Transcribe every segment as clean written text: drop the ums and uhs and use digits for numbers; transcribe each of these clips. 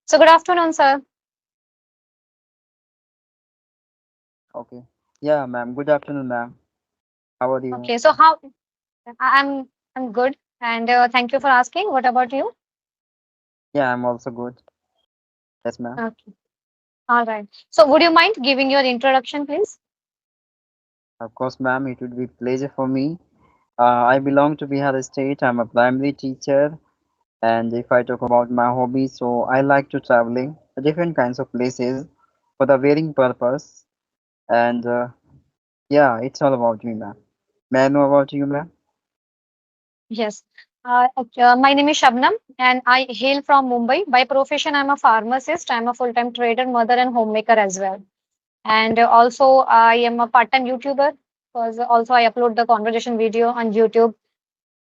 So good afternoon, sir. Okay. Yeah, ma'am. Good afternoon, ma'am. How are you? Okay, so how I'm good, and thank you for asking. What about you? Yeah, I'm also good. Yes, ma'am. Okay, all right. So would you mind giving your introduction, please? Of course, ma'am. It would be pleasure for me. I belong to Bihar State. I'm a primary teacher, and if I talk about my hobby, so I like to traveling different kinds of places for the varying purpose. And yeah, it's all about me, ma'am. May I know about you, ma'am? Yes. My name is Shabnam, and I hail from Mumbai. By profession, I'm a pharmacist. I'm a full-time trader, mother, and homemaker as well. And also, I am a part-time YouTuber because also I upload the conversation video on YouTube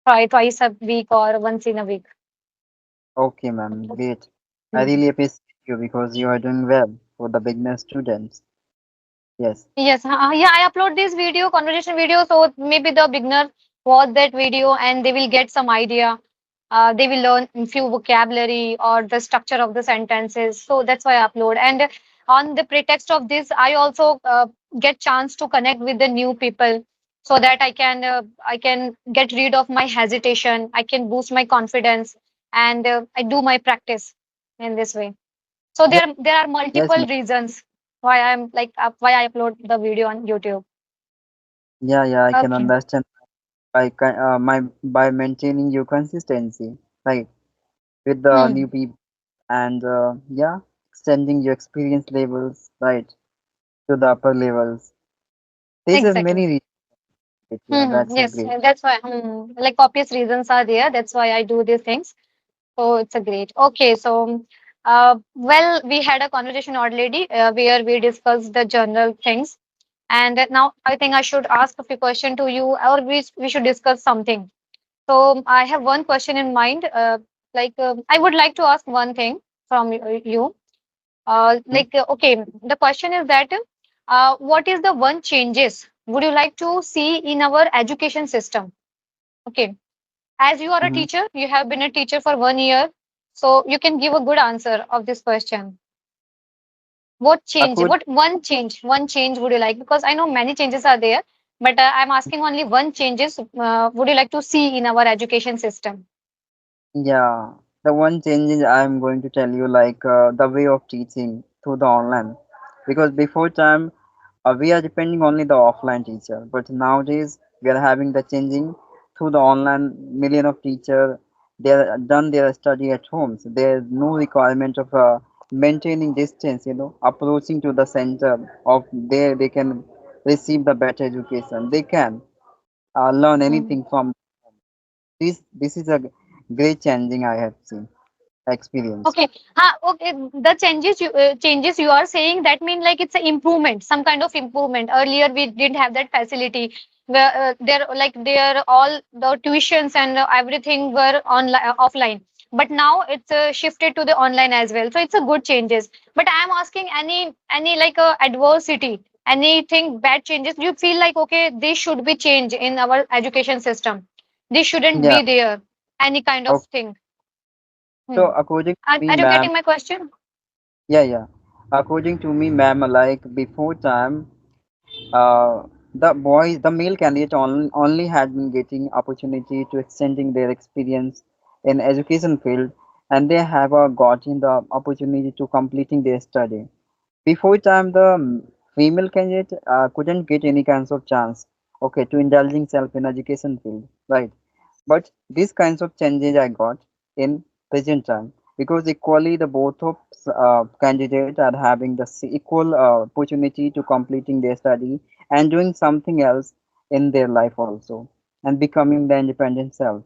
twice a week or once in a week. Okay, ma'am. Great. I Mhm. really appreciate you because you are doing well for the beginner students. Yes. Yes, yeah, I upload this video, conversation video, so maybe the beginner watch that video and they will get some idea. They will learn a few vocabulary or the structure of the sentences. So that's why I upload. And on the pretext of this, I also get chance to connect with the new people so that I can get rid of my hesitation. I can boost my confidence, and I do my practice in this way. So Yeah. there are Yes, multiple ma'am. reasons why I'm like why I upload the video on YouTube. Yeah, I can Okay. understand. By maintaining your consistency, right, with the new Hmm. people and yeah, extending your experience levels, right, to the upper levels. This is Exactly. many reasons. Yeah, Hmm. that's a Yes, great. that's why. Like obvious reasons are there. That's why I do these things. So it's a great. Okay, so well, we had a conversation already where we discussed the general things, and now I think I should ask a few questions to you, or we should discuss something. So I have one question in mind. I would like to ask one thing from you. Hmm? Okay, the question is that what is the one changes would you like to see in our education system? Okay, as you are a Mm-hmm. teacher, you have been a teacher for 1 year, so you can give a good answer of this question. What change? According, What one change? One change would you like? Because I know many changes are there, but I'm asking only one changes. Would you like to see in our education system? yeah, the one change is I'm going to tell you like the way of teaching through the online, because before time we are depending only the offline teacher, but nowadays we are having the changing through the online. Million of teacher, they are done their study at home, so there is no requirement of maintaining distance, approaching to the center of there they can receive the better education, they can learn Hmm. anything from this is a great changing I have seen, experienced. Okay. Okay. The changes you are saying that mean like it's an improvement, some kind of improvement. Earlier we didn't have that facility where there all the tuitions and everything were online offline. But now it's shifted to the online as well. So it's a good changes. But I am asking any like adversity, anything bad changes. You feel like okay, this should be changed in our education system. This shouldn't Yeah. be there. Any kind of Okay. thing. So Hmm. according to me, Are you ma'am, getting my question? yeah, according to me, ma'am, like before time, the boys, the male candidate only had been getting opportunity to extending their experience in education field, and they have gotten the opportunity to completing their study. Before time, the female candidate couldn't get any kinds of chance, okay, to indulging self in education field, right? But these kinds of changes I got in present time because equally the both of candidates are having the equal opportunity to completing their study and doing something else in their life also and becoming the independent self.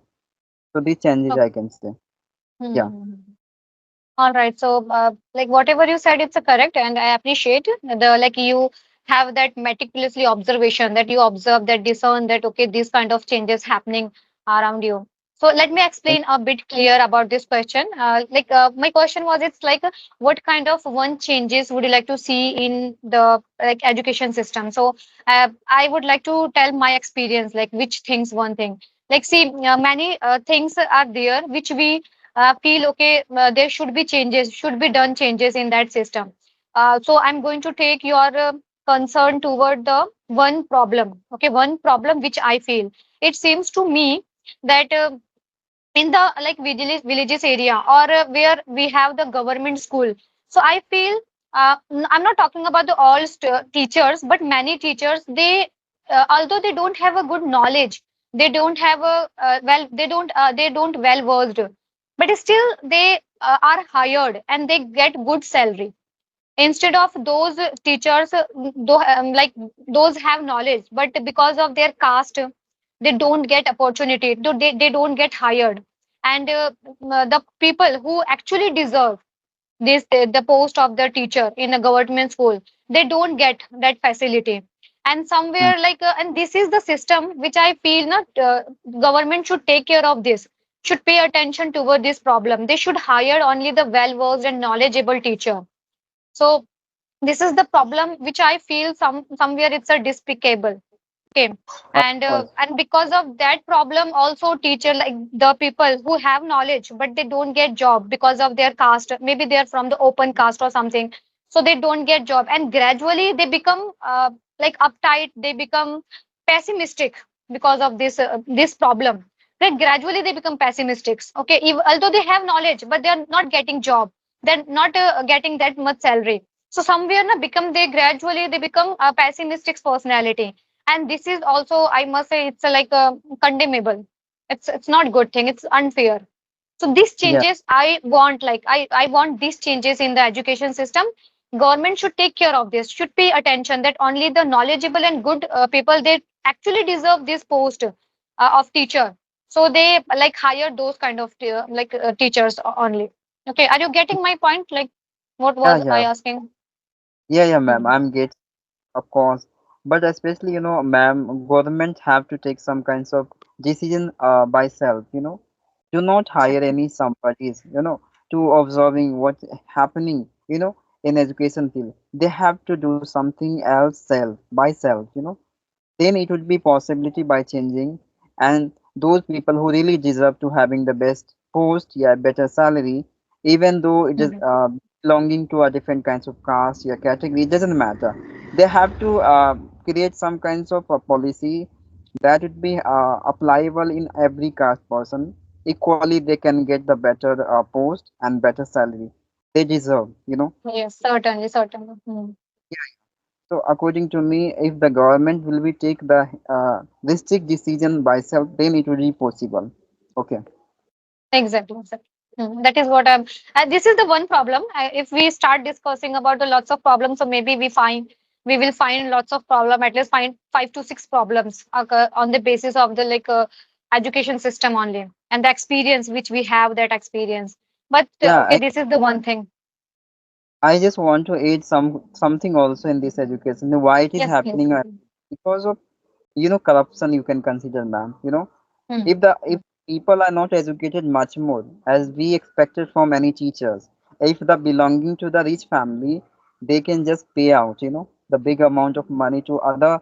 So these changes I can say. Yeah. Hmm. All right. So, like whatever you said, it's a correct, and I appreciate the like you have that meticulously observation that you observe that discern that okay, these kind of changes happening around you. So let me Thank explain a bit clear about this question. My question was, it's like what kind of one changes would you like to see in the like education system? So I would like to tell my experience, like which things one thing. Like see, many things are there which we feel okay, there should be changes, should be done changes in that system. So I'm going to take your concern toward the one problem. Okay, one problem which I feel. It seems to me that in the like villages area, or where we have the government school. So I feel I'm not talking about the all teachers, but many teachers, they although they don't have a good knowledge, they don't have a they don't well versed, but still they are hired and they get good salary instead of those teachers, like those have knowledge, but because of their caste they don't get opportunity, they don't get hired. And the people who actually deserve this the post of the teacher in a government school, they don't get that facility. And Mm. somewhere like and this is the system which I feel not government should take care of this, should pay attention toward this problem. They should hire only the well versed and knowledgeable teacher. So this is the problem which I feel somewhere it's a despicable. Okay. Of course. And because of that problem also, teacher, like the people who have knowledge but they don't get job because of their caste, maybe they are from the open caste or something, so they don't get job, and gradually they become like uptight, they become pessimistic because of this problem. Then gradually they become pessimistics. Okay, although they have knowledge but they are not getting job, they're not getting that much salary. So somewhere na become they gradually they become a pessimistic personality. And this is also, I must say, it's like a condemnable. It's not good thing, it's unfair. So these Yeah, changes I want, like I want these changes in the education system. Government should take care of this, should pay attention that only the knowledgeable and good people, they actually deserve this post of teacher. So they like hire those kind of teachers only. Okay, are you getting my point? Like what yeah, was I yeah, asking? yeah, ma'am. Hmm. I'm get of course, but especially ma'am, government have to take some kinds of decision by self. Do not hire Exactly. any somebody's to observing what's happening in education field. They have to do something else self by self. Then it would be possibility by changing, and those people who really deserve to having the best post, yeah, better salary, even though it is Mhm. belonging to a different kinds of caste, yeah, category, it doesn't matter. They have to create some kinds of a policy that would be applicable in every caste person. Equally they can get the better post and better salary they deserve. Yes, certainly, certainly. Hmm. So according to me, if the government will be take the restrict decision by self, then it will be possible. Okay. Exactly, exactly. That is what I'm. This is the one problem. If we start discussing about the lots of problems, so maybe we will find lots of problem. At least find 5 to 6 problems on the basis of the education system only and the experience which we have that experience. But Yeah, okay, this is the one thing. I just want to add something also in this education. Why it is Yes, please. happening? Because of corruption. You can consider, ma'am. Hmm. If people are not educated much more as we expected from any teachers, if the belonging to the rich family, they can just pay out the big amount of money to other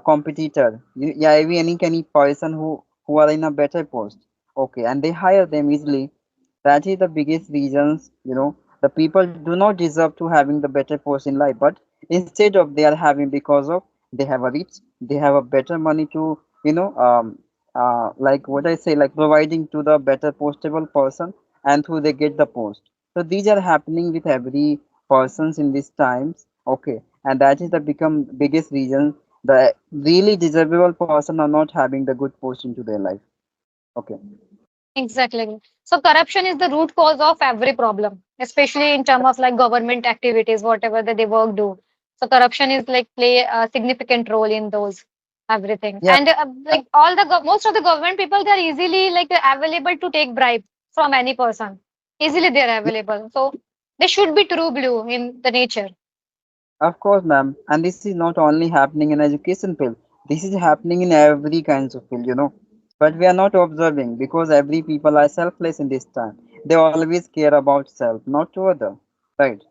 competitor. Yeah, any person who are in a better post. Okay, and they hire them easily. That is the biggest reasons. The people do not deserve to having the better post in life, but instead of they are having because of they have a rich, they have a better money to like what I say, like providing to the better postable person, and through they get the post. So these are happening with every persons in these times. Okay, and that is the become biggest reason the really desirable person are not having the good post into their life. Okay. Exactly. So corruption is the root cause of every problem, especially in terms of like government activities, whatever that they work do. So corruption is like play a significant role in those everything. Yeah, And like most of the government people, they're easily like available to take bribe from any person. Easily they're available. So they should be true blue in the nature. of course, ma'am. And this is not only happening in education field. This is happening in every kinds of field. But we are not observing because every people are selfless in this time. They always care about self, not to other. Right?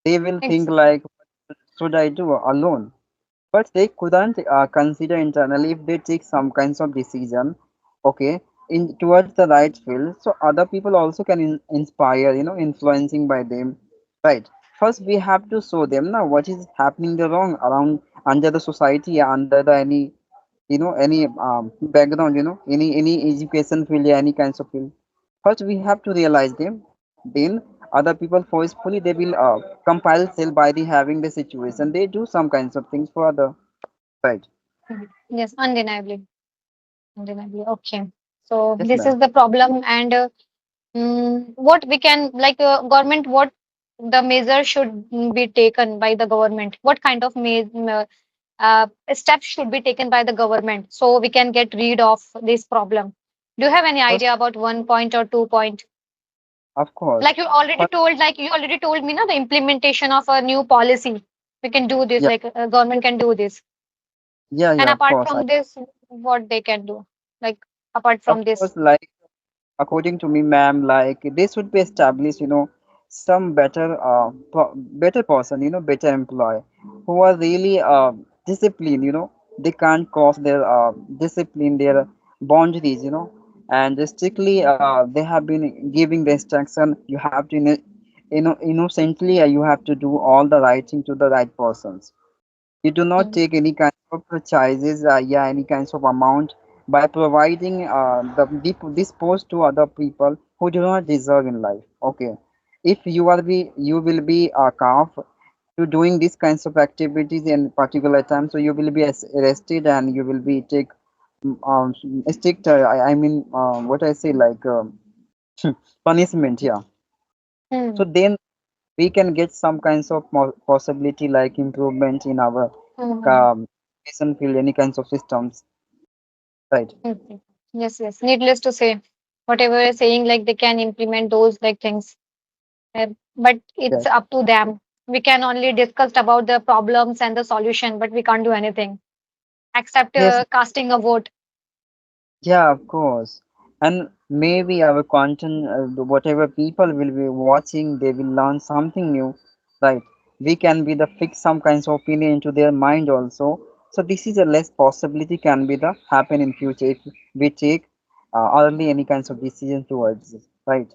They will think Exactly. like, what should I do alone? But they couldn't consider internally if they take some kinds of decision. Okay. in towards the right field, so other people also can inspire, influencing by them, right? First we have to show them now what is happening the wrong around, under the society, under the any, any background, any education field, any kinds of field. First we have to realize them, then other people forcefully they will compile sell by the having the situation, they do some kinds of things for other, right? Mhm. Yes, undeniably. Undeniably. Okay. So Yes, this ma'am. is the problem, and what we can like government, what the measure should be taken by the government? What kind of steps should be taken by the government so we can get rid of this problem? Do you have any First, idea about 1 point or 2 point? of course. Like you already First, told, like you already told me, now the implementation of a new policy. We can do this, yeah, like government can do this. yeah, And yeah, of apart course. from this, what they can do? Like apart Of from this. course, like according to me, ma'am, like this would be established, some better, better person, better employee who are really disciplined, they can't cross their discipline, their boundaries, and strictly they have been giving the instruction. You have to, innocently, you have to do all the right thing to the right persons. You do not Mm, take any kind of charges, yeah, any kinds of amount by providing this post to other people who do not deserve in life. Okay, if you will be calf to doing these kinds of activities in particular time, so you will be arrested and you will be take strict. I mean, what I say like punishment. Yeah. So mm, then we can get some kinds of possibility like improvement in our mm, um, education field, any kinds of systems, right? mm. Yes, yes. Needless to say, whatever you're saying, like they can implement those like things, but it's Yes, up to them. We can only discuss about the problems and the solution, but we can't do anything except yes, casting a vote. yeah, of course. And maybe our content, whatever people will be watching, they will learn something new, right? We can be the fix some kinds of opinion into their mind also. So this is a less possibility can be the happen in future if we take early any kinds of decision towards it, right?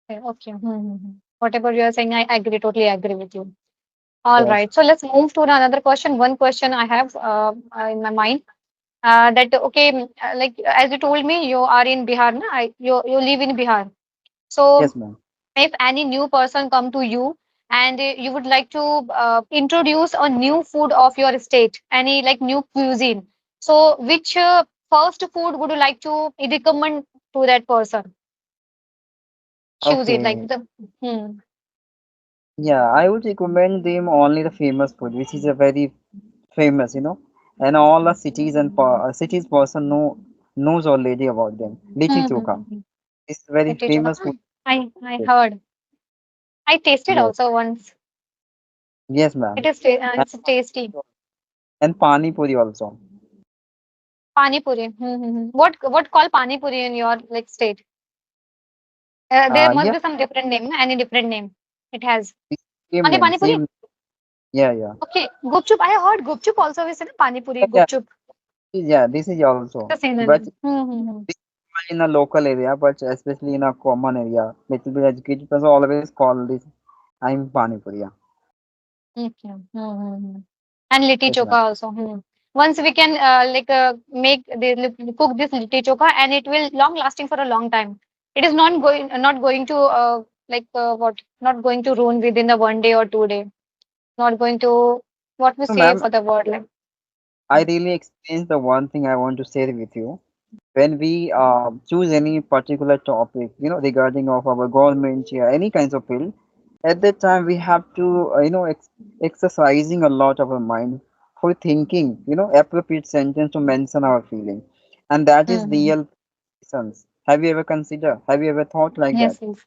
Okay. Okay. Whatever you are saying, I agree. Totally agree with you. All Yes, right. So let's move to another question. One question I have in my mind. That okay, like as you told me, you are in Bihar, na? You live in Bihar. So yes, ma'am. if any new person come to you and you would like to introduce a new food of your state, any like new cuisine, so which first food would you like to recommend to that person? Choose it like Okay. the hmm. Yeah, I would recommend them only the famous food, which is a very famous, and all the cities and cities person knows already about them. Litti chokha. Hmm. It's very Litti chokha. famous food. I heard. I tasted Yes, also once. yes, It ma'am. is And, it's tasty. pani puri also. Pani puri. What call pani puri in your like state? There must Yeah, be some different name. Na? Any different name? It has it's same only name, pani puri. same. Yeah, yeah, Okay, gupchup. I heard gupchup also is in pani puri. yeah, yeah. Gupchup. Yeah, this is also, The but synonym. this is in a local area, but especially in a common area, little bit educated person always call this. I'm pani puri. Yeah. Okay. And litti Yes, chokha ma'am. also. Once we can like make cook this litti chokha, and it will long lasting for a long time. It is not going to like what not going to ruin within the 1 day or 2 day. Not going to what we So, say ma'am, for the word like. I really experienced the one thing I want to share with you. When we choose any particular topic, regarding of our government, yeah, any kinds of field, at that time we have to, exercising a lot of our mind for thinking, appropriate sentence to mention our feeling, and that is Mm-hmm. real sense. Have you ever considered? Have you ever thought like that? Yes, yes.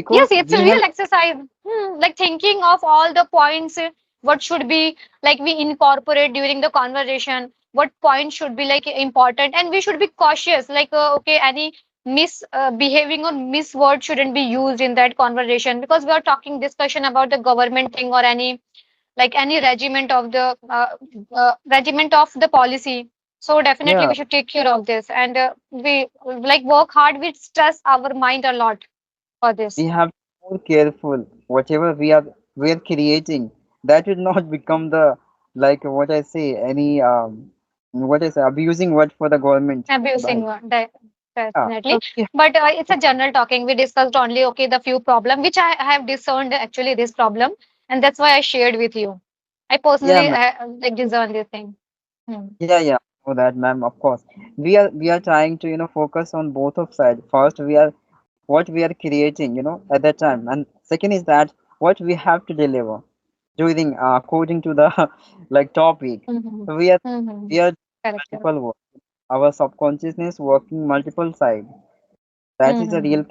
Yes, Because it's a we have, real exercise. Like thinking of all the points, what should be like we incorporate during the conversation, what points should be like important, and we should be cautious. Like, okay, any misbehaving or misword shouldn't be used in that conversation because we are talking discussion about the government thing or any like any regiment of the regiment of the policy. So definitely Yeah, we should take care of this, and we like work hard. We stress our mind a lot for this. we have to be more careful. Whatever we are creating, that will not become the, like what I say, any what I say, abusing word for the government, Abusing right? one, Yeah. definitely. So we have But it's to, a general talking. We discussed only okay the few problem which I have discerned actually this problem, and that's why I shared with you. I yeah, personally ma'am. like discern this thing. Hmm. Yeah, yeah. For that, ma'am, of course. We are trying to, focus on both of sides. First, we are what we are creating, at that time, and second is that what we have to deliver during according to the like topic. Mm-hmm. So we Mm-hmm. are Correct, correct. multiple work. Our subconsciousness working multiple side. That is a Mm-hmm. real.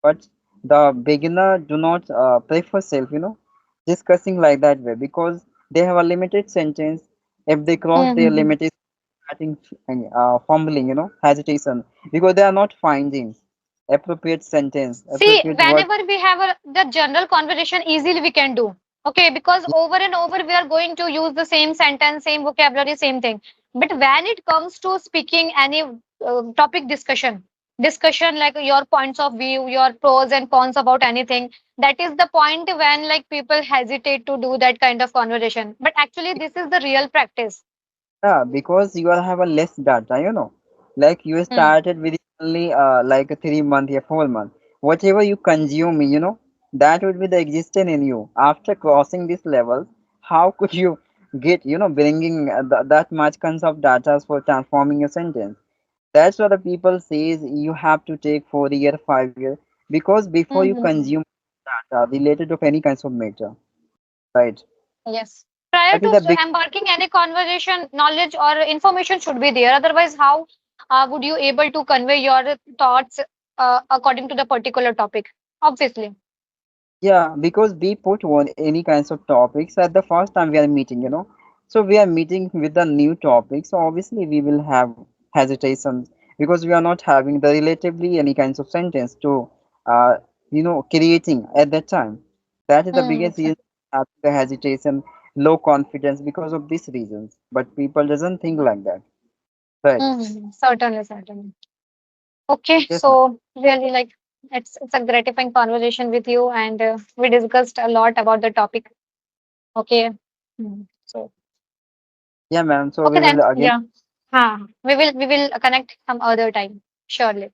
But the beginner do not prefer self, discussing like that way because they have a limited sentence. If they cross their Mm-hmm. limit, is starting fumbling, hesitation because they are not finding appropriate sentence, See, appropriate word. whenever we have the general conversation, easily we can do. Okay, because over and over we are going to use the same sentence, same vocabulary, same thing. But when it comes to speaking any topic discussion like your points of view, your pros and cons about anything, that is the point when like people hesitate to do that kind of conversation. But actually, this is the real practice. Yeah, because you will have a less data, like you Hmm. started with only like a 3 month or 4 month. Whatever you consume, that would be the existence in you. After crossing this level, how could you get, bringing that much kinds of data for transforming a sentence? That's what the people says you have to take 4 year, 5 year, because before you Mm-hmm. consume data related to any kinds of matter, right? Yes. Prior That is to the big. embarking any conversation, knowledge or information should be there. Otherwise, how would you able to convey your thoughts according to the particular topic? Obviously. Yeah, because we put on any kinds of topics at the first time we are meeting, So we are meeting with the new topic, so obviously we will have hesitations because we are not having the relatively any kinds of sentence to, uh, creating at that time. That is the Mm-hmm. biggest reason of the hesitation, low confidence because of these reasons. But people doesn't think like that, right? Mm-hmm. Certainly, certainly. Okay, Yes, ma'am. so really like it's a gratifying conversation with you, and we discussed a lot about the topic. Okay. So Yeah, ma'am. So okay we will then, again. yeah. We will connect some other time. Surely.